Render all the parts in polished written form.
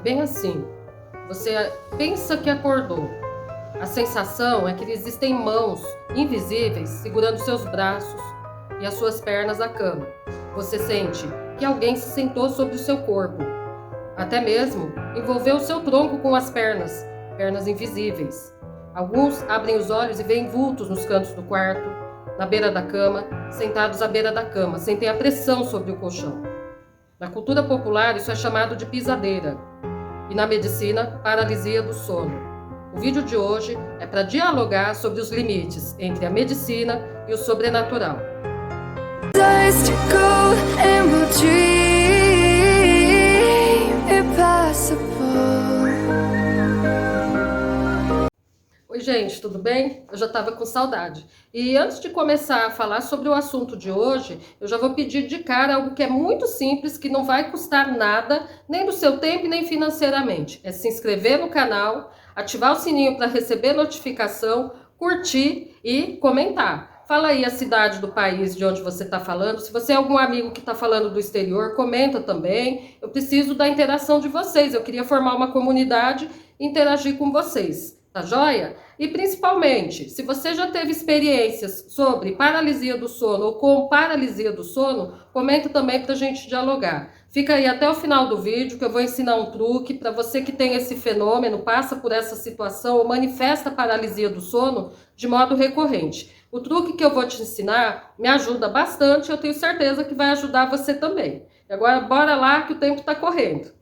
bem assim. Você pensa que acordou. A sensação é que existem mãos invisíveis segurando seus braços e as suas pernas à cama. Você sente que alguém se sentou sobre o seu corpo. Até mesmo envolveu o seu tronco com as pernas invisíveis. Alguns abrem os olhos e veem vultos nos cantos do quarto, na beira da cama, sentados à beira da cama, sentem a pressão sobre o colchão. Na cultura popular, isso é chamado de pisadeira. E na medicina, paralisia do sono. O vídeo de hoje é para dialogar sobre os limites entre a medicina e o sobrenatural. Oi gente, tudo bem? Eu já estava com saudade. E antes de começar a falar sobre o assunto de hoje, eu já vou pedir de cara algo que é muito simples, que não vai custar nada, nem do seu tempo, nem financeiramente. É se inscrever no canal, ativar o sininho para receber notificação, curtir e comentar. Fala aí a cidade do país de onde você está falando. Se você é algum amigo que está falando do exterior, comenta também. Eu preciso da interação de vocês. Eu queria formar uma comunidade e interagir com vocês. Tá joia? E principalmente, se você já teve experiências sobre paralisia do sono ou com paralisia do sono, comenta também para a gente dialogar. Fica aí até o final do vídeo que eu vou ensinar um truque para você que tem esse fenômeno, passa por essa situação ou manifesta paralisia do sono de modo recorrente. O truque que eu vou te ensinar me ajuda bastante, eu tenho certeza que vai ajudar você também. E agora bora lá que o tempo está correndo.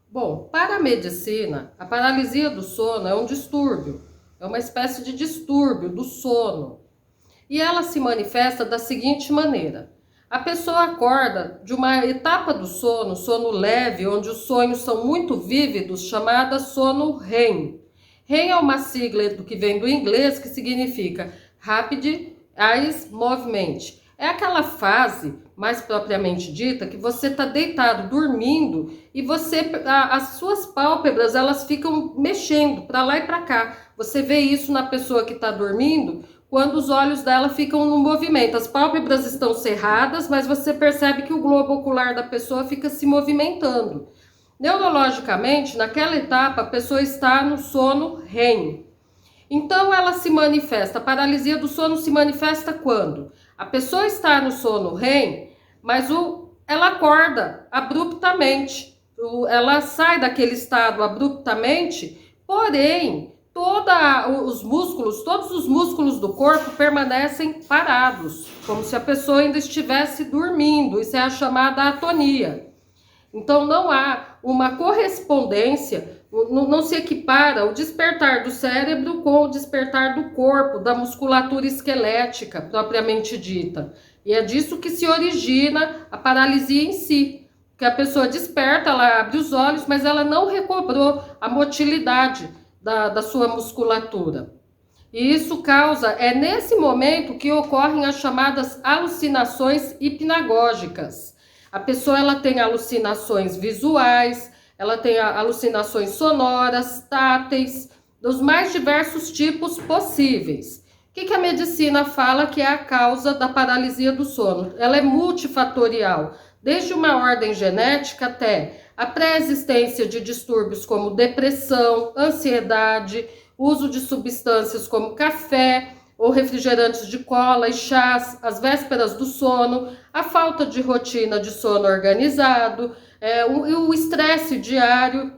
Bom, para a medicina, a paralisia do sono é um distúrbio, é uma espécie de distúrbio do sono. E ela se manifesta da seguinte maneira: a pessoa acorda de uma etapa do sono leve, onde os sonhos são muito vívidos, chamada sono REM. REM é uma sigla do que vem do inglês, que significa Rapid Eye Movement. É aquela fase, mais propriamente dita, que você está deitado, dormindo, e as suas pálpebras, elas ficam mexendo para lá e para cá. Você vê isso na pessoa que está dormindo, quando os olhos dela ficam no movimento. As pálpebras estão cerradas, mas você percebe que o globo ocular da pessoa fica se movimentando. Neurologicamente, naquela etapa, a pessoa está no sono REM. Então ela se manifesta, a paralisia do sono se manifesta quando? A pessoa está no sono REM, mas ela acorda abruptamente, ela sai daquele estado abruptamente, porém todos os músculos do corpo permanecem parados, como se a pessoa ainda estivesse dormindo. Isso é a chamada atonia. Então não há uma correspondência, não se equipara o despertar do cérebro com o despertar do corpo, da musculatura esquelética propriamente dita. E é disso que se origina a paralisia em si, que a pessoa desperta, ela abre os olhos, mas ela não recobrou a motilidade da sua musculatura. E isso é nesse momento que ocorrem as chamadas alucinações hipnagógicas. A pessoa ela tem alucinações visuais, ela tem alucinações sonoras, táteis, dos mais diversos tipos possíveis. O que a medicina fala que é a causa da paralisia do sono? Ela é multifatorial, desde uma ordem genética até a pré-existência de distúrbios como depressão, ansiedade, uso de substâncias como café ou refrigerantes de cola e chás, as vésperas do sono, a falta de rotina de sono organizado, o estresse diário.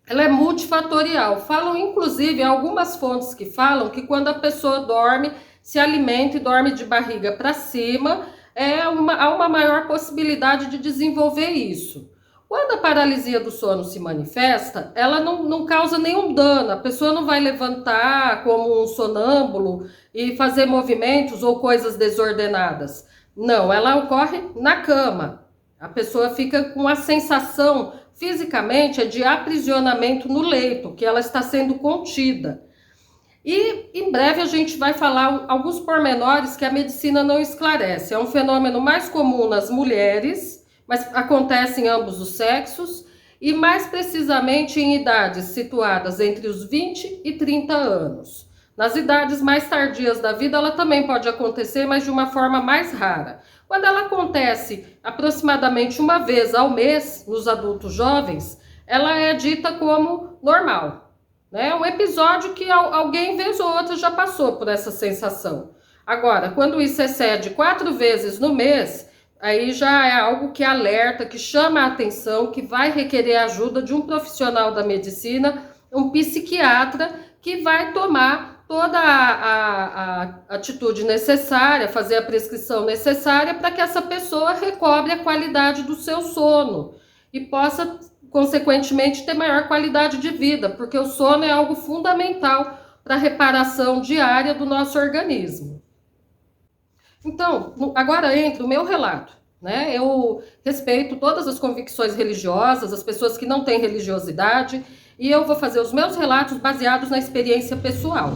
Ela é multifatorial. Falam, inclusive, algumas fontes que falam que quando a pessoa dorme, se alimenta e dorme de barriga para cima, há uma maior possibilidade de desenvolver isso. Quando a paralisia do sono se manifesta, ela não causa nenhum dano, a pessoa não vai levantar como um sonâmbulo e fazer movimentos ou coisas desordenadas. Não, ela ocorre na cama. A pessoa fica com a sensação, fisicamente, de aprisionamento no leito, que ela está sendo contida. E em breve a gente vai falar alguns pormenores que a medicina não esclarece. É um fenômeno mais comum nas mulheres, mas acontece em ambos os sexos e mais precisamente em idades situadas entre os 20 e 30 anos. Nas idades mais tardias da vida, ela também pode acontecer, mas de uma forma mais rara. Quando ela acontece aproximadamente uma vez ao mês nos adultos jovens, ela é dita como normal, né? Um episódio que alguém, vez ou outra, já passou por essa sensação. Agora, quando isso excede 4 vezes no mês, aí já é algo que alerta, que chama a atenção, que vai requerer a ajuda de um profissional da medicina, um psiquiatra, que vai tomar toda a atitude necessária, fazer a prescrição necessária para que essa pessoa recobre a qualidade do seu sono e possa, consequentemente, ter maior qualidade de vida, porque o sono é algo fundamental para a reparação diária do nosso organismo. Então, agora entra o meu relato, né? Eu respeito todas as convicções religiosas, as pessoas que não têm religiosidade, e eu vou fazer os meus relatos baseados na experiência pessoal.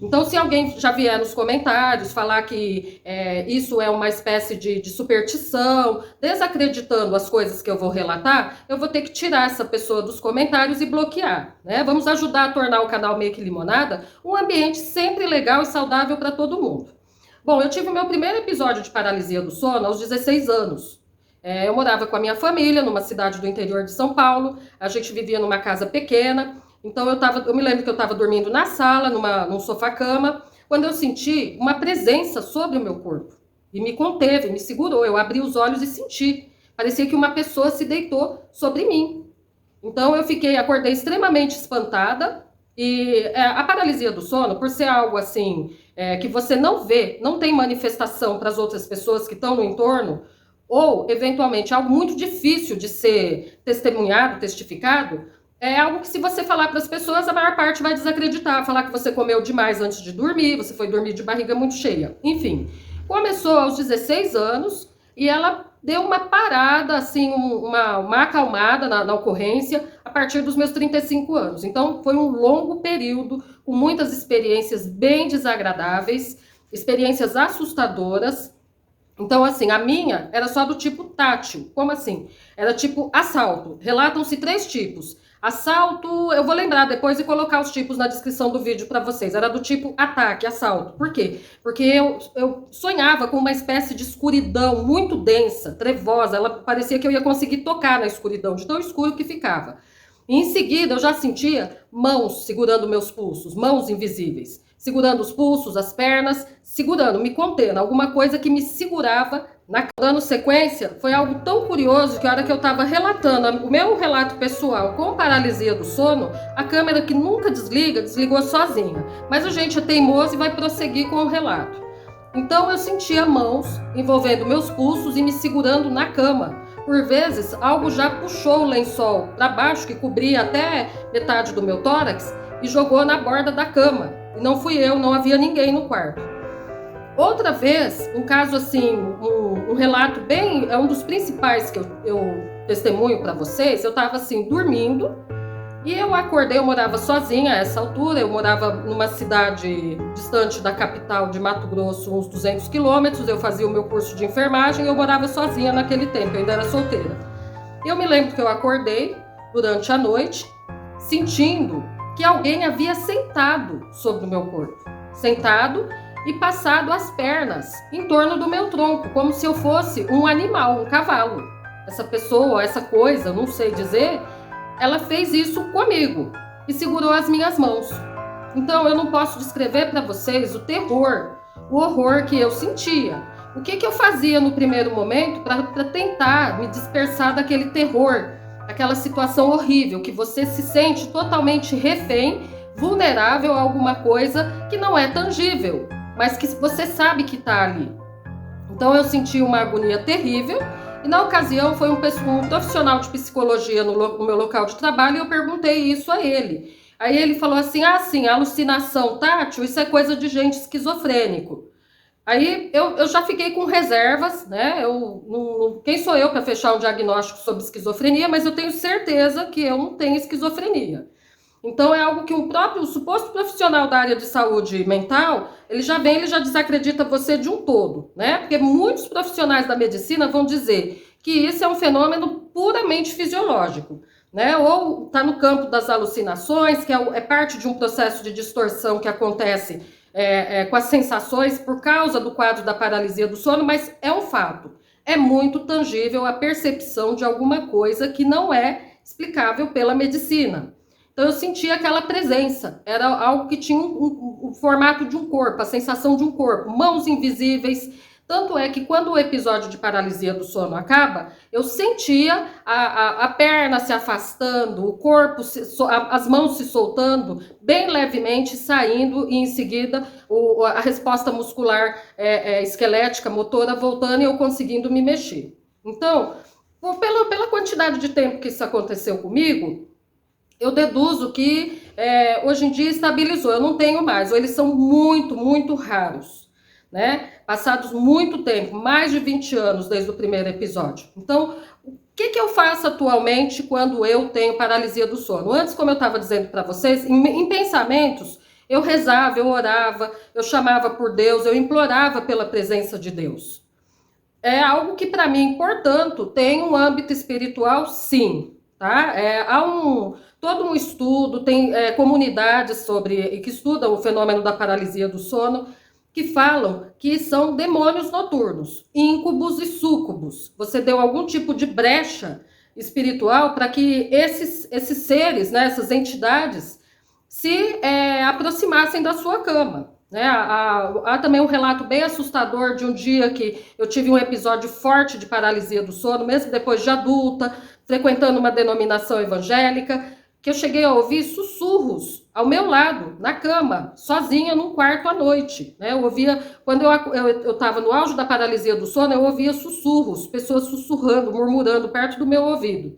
Então, se alguém já vier nos comentários falar que isso é uma espécie de superstição, desacreditando as coisas que eu vou relatar, eu vou ter que tirar essa pessoa dos comentários e bloquear, né? Vamos ajudar a tornar o canal Make Limonada um ambiente sempre legal e saudável para todo mundo. Bom, eu tive o meu primeiro episódio de paralisia do sono aos 16 anos. Eu morava com a minha família numa cidade do interior de São Paulo, a gente vivia numa casa pequena, então eu me lembro que eu estava dormindo na sala, num sofá-cama, quando eu senti uma presença sobre o meu corpo. E me conteve, me segurou, eu abri os olhos e senti. Parecia que uma pessoa se deitou sobre mim. Então eu acordei extremamente espantada. E a paralisia do sono, por ser algo assim, que você não vê, não tem manifestação para as outras pessoas que estão no entorno, ou eventualmente algo muito difícil de ser testemunhado, testificado, é algo que, se você falar para as pessoas, a maior parte vai desacreditar, falar que você comeu demais antes de dormir, você foi dormir de barriga muito cheia. Enfim, começou aos 16 anos e ela deu uma parada, assim, uma acalmada na ocorrência a partir dos meus 35 anos. Então, foi um longo período com muitas experiências bem desagradáveis, experiências assustadoras. Então, assim, a minha era só do tipo tátil. Como assim? Era tipo assalto. Relatam-se 3 tipos. Assalto, eu vou lembrar depois e colocar os tipos na descrição do vídeo para vocês. Era do tipo ataque, assalto. Por quê? Porque eu sonhava com uma espécie de escuridão muito densa, trevosa. Ela parecia que eu ia conseguir tocar na escuridão, de tão escuro que ficava. E em seguida eu já sentia mãos segurando meus pulsos, mãos invisíveis. Segurando os pulsos, as pernas, segurando, me contendo, alguma coisa que me segurava. Dando sequência, foi algo tão curioso que a hora que eu estava relatando o meu relato pessoal com paralisia do sono, a câmera, que nunca desliga, desligou sozinha. Mas a gente é teimoso e vai prosseguir com o relato. Então eu sentia mãos envolvendo meus pulsos e me segurando na cama. Por vezes, algo já puxou o lençol para baixo, que cobria até metade do meu tórax, e jogou na borda da cama. E não fui eu, não havia ninguém no quarto. Outra vez, um caso assim, um relato bem, é um dos principais que eu testemunho para vocês. Eu estava assim, dormindo, e eu acordei. Eu morava sozinha a essa altura, eu morava numa cidade distante da capital de Mato Grosso, uns 200 quilômetros. Eu fazia o meu curso de enfermagem e eu morava sozinha naquele tempo, eu ainda era solteira. Eu me lembro que eu acordei durante a noite, sentindo que alguém havia sentado sobre o meu corpo. Sentado e passado as pernas em torno do meu tronco, como se eu fosse um animal, um cavalo. Essa pessoa, essa coisa, não sei dizer, ela fez isso comigo e segurou as minhas mãos. Então eu não posso descrever para vocês o terror, o horror que eu sentia. O que eu fazia no primeiro momento para tentar me dispersar daquele terror, aquela situação horrível que você se sente totalmente refém, vulnerável a alguma coisa que não é tangível, mas que você sabe que está ali. Então eu senti uma agonia terrível, e na ocasião foi um profissional de psicologia no meu local de trabalho, e eu perguntei isso a ele. Aí ele falou assim, sim, alucinação tátil, isso é coisa de gente esquizofrênico. Aí eu já fiquei com reservas, né? Quem sou eu para fechar um diagnóstico sobre esquizofrenia, mas eu tenho certeza que eu não tenho esquizofrenia. Então é algo que o suposto profissional da área de saúde mental, ele já desacredita você de um todo, né? Porque muitos profissionais da medicina vão dizer que isso é um fenômeno puramente fisiológico. né? Ou está no campo das alucinações, que é parte de um processo de distorção que acontece com as sensações por causa do quadro da paralisia do sono, mas é um fato. É muito tangível a percepção de alguma coisa que não é explicável pela medicina. Então eu sentia aquela presença, era algo que tinha o formato de um corpo, a sensação de um corpo, mãos invisíveis. Tanto é que quando o episódio de paralisia do sono acaba, eu sentia a perna se afastando, o corpo, as mãos se soltando, bem levemente saindo, e em seguida a resposta muscular esquelética, motora, voltando e eu conseguindo me mexer. Então, pela quantidade de tempo que isso aconteceu comigo, eu deduzo que hoje em dia estabilizou, eu não tenho mais, ou eles são muito, muito raros, né? Passados muito tempo, mais de 20 anos desde o primeiro episódio. Então, o que eu faço atualmente quando eu tenho paralisia do sono? Antes, como eu estava dizendo para vocês, em pensamentos, eu rezava, eu orava, eu chamava por Deus, eu implorava pela presença de Deus. É algo que para mim, portanto, tem um âmbito espiritual, sim. Tá? Há todo um estudo, tem comunidades que estudam o fenômeno da paralisia do sono, que falam que são demônios noturnos, íncubos e súcubos. Você deu algum tipo de brecha espiritual para que esses seres, né, essas entidades, se aproximassem da sua cama. Né? Há também um relato bem assustador de um dia que eu tive um episódio forte de paralisia do sono, mesmo depois de adulta, frequentando uma denominação evangélica, que eu cheguei a ouvir sussurros ao meu lado, na cama, sozinha num quarto à noite. Né? Eu ouvia, quando eu estava no auge da paralisia do sono, eu ouvia sussurros, pessoas sussurrando, murmurando perto do meu ouvido.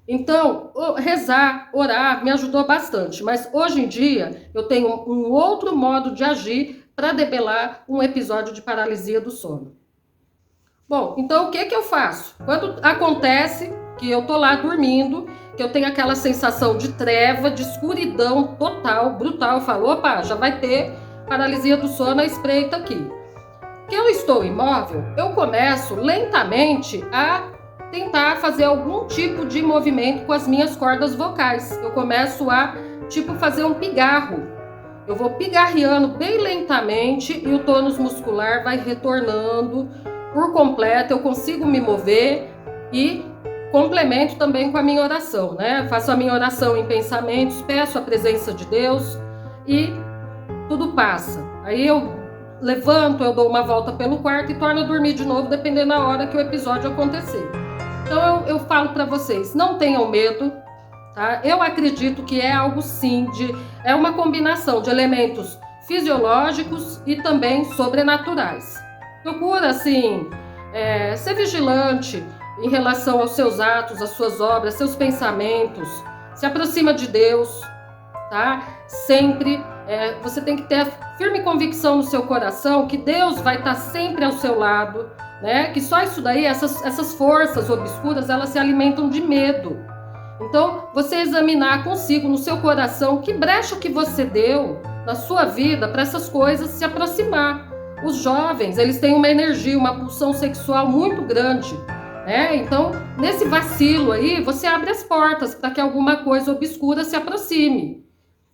Então, rezar, orar, me ajudou bastante. Mas hoje em dia, eu tenho um outro modo de agir para debelar um episódio de paralisia do sono. Bom, então o que eu faço? Quando acontece que eu tô lá dormindo, que eu tenho aquela sensação de treva, de escuridão total, brutal, eu falo, opa, já vai ter paralisia do sono, a espreita aqui. Que eu estou imóvel, eu começo lentamente a tentar fazer algum tipo de movimento com as minhas cordas vocais. Eu começo a, fazer um pigarro. Eu vou pigarreando bem lentamente e o tônus muscular vai retornando por completo, eu consigo me mover e complemento também com a minha oração, né? Faço a minha oração em pensamentos, peço a presença de Deus e tudo passa. Aí eu levanto, eu dou uma volta pelo quarto e torno a dormir de novo, dependendo da hora que o episódio acontecer. Então eu falo para vocês, não tenham medo, tá? Eu acredito que é algo sim, é uma combinação de elementos fisiológicos e também sobrenaturais. Procura, assim, ser vigilante em relação aos seus atos, às suas obras, seus pensamentos. Se aproxima de Deus, tá? Sempre você tem que ter a firme convicção no seu coração que Deus vai estar sempre ao seu lado, né? Que só isso daí, essas forças obscuras, elas se alimentam de medo. Então, você examinar consigo, no seu coração, que brecha que você deu na sua vida para essas coisas se aproximar. Os jovens, eles têm uma energia, uma pulsão sexual muito grande, né? Então, nesse vacilo aí, você abre as portas para que alguma coisa obscura se aproxime.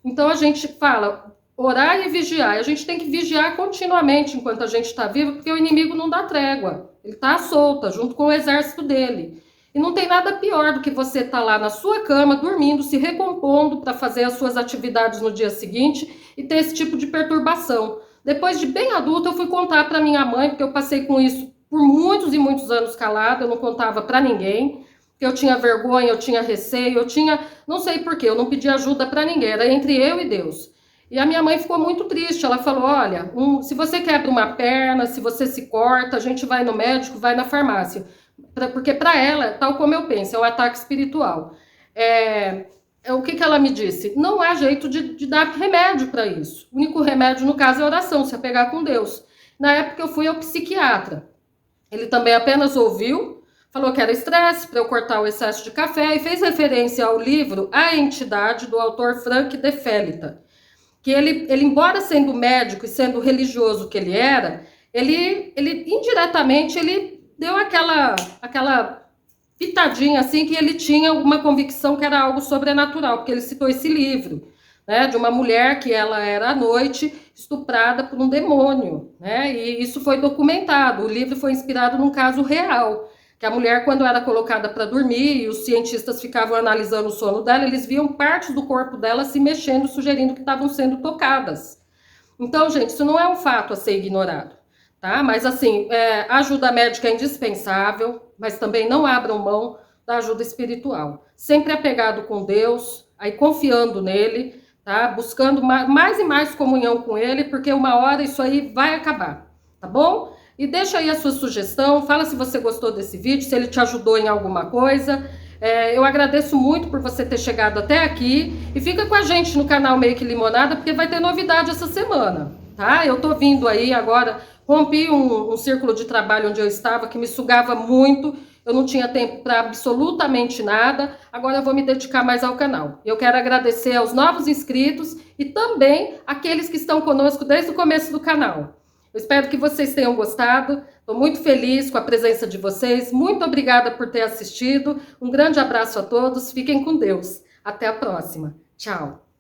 Então, a gente fala, orar e vigiar. A gente tem que vigiar continuamente enquanto a gente está vivo, porque o inimigo não dá trégua. Ele está à solta, junto com o exército dele. E não tem nada pior do que você estar lá na sua cama, dormindo, se recompondo para fazer as suas atividades no dia seguinte e ter esse tipo de perturbação. Depois de bem adulta, eu fui contar para minha mãe, porque eu passei com isso por muitos e muitos anos calada, eu não contava para ninguém, porque eu tinha vergonha, eu tinha receio, não sei porquê, eu não pedi ajuda para ninguém, era entre eu e Deus. E a minha mãe ficou muito triste, ela falou, olha, se você quebra uma perna, se você se corta, a gente vai no médico, vai na farmácia. Porque para ela, tal como eu penso, é um ataque espiritual. O que ela me disse? Não há jeito de dar remédio para isso. O único remédio, no caso, é a oração, se apegar com Deus. Na época, eu fui ao psiquiatra. Ele também apenas ouviu, falou que era estresse para eu cortar o excesso de café e fez referência ao livro A Entidade, do autor Frank de Felita. Que ele, embora sendo médico e sendo religioso que ele era, ele indiretamente, ele deu aquela pitadinha assim que ele tinha uma convicção que era algo sobrenatural, porque ele citou esse livro, né, de uma mulher que ela era à noite estuprada por um demônio, né, e isso foi documentado. O livro foi inspirado num caso real, que a mulher, quando era colocada para dormir e os cientistas ficavam analisando o sono dela, eles viam partes do corpo dela se mexendo, sugerindo que estavam sendo tocadas. Então, gente, isso não é um fato a ser ignorado, tá? Mas, assim, a ajuda médica é indispensável, mas também não abram mão da ajuda espiritual. Sempre apegado com Deus, aí confiando nele, tá? Buscando mais e mais comunhão com ele, porque uma hora isso aí vai acabar, tá bom? E deixa aí a sua sugestão, fala se você gostou desse vídeo, se ele te ajudou em alguma coisa. Eu agradeço muito por você ter chegado até aqui e fica com a gente no canal Make Limonada, porque vai ter novidade essa semana, tá? Eu tô vindo aí agora, rompi um círculo de trabalho onde eu estava que me sugava muito, eu não tinha tempo para absolutamente nada, agora eu vou me dedicar mais ao canal. Eu quero agradecer aos novos inscritos e também aqueles que estão conosco desde o começo do canal. Eu espero que vocês tenham gostado. Estou muito feliz com a presença de vocês. Muito obrigada por ter assistido. Um grande abraço a todos. Fiquem com Deus. Até a próxima. Tchau.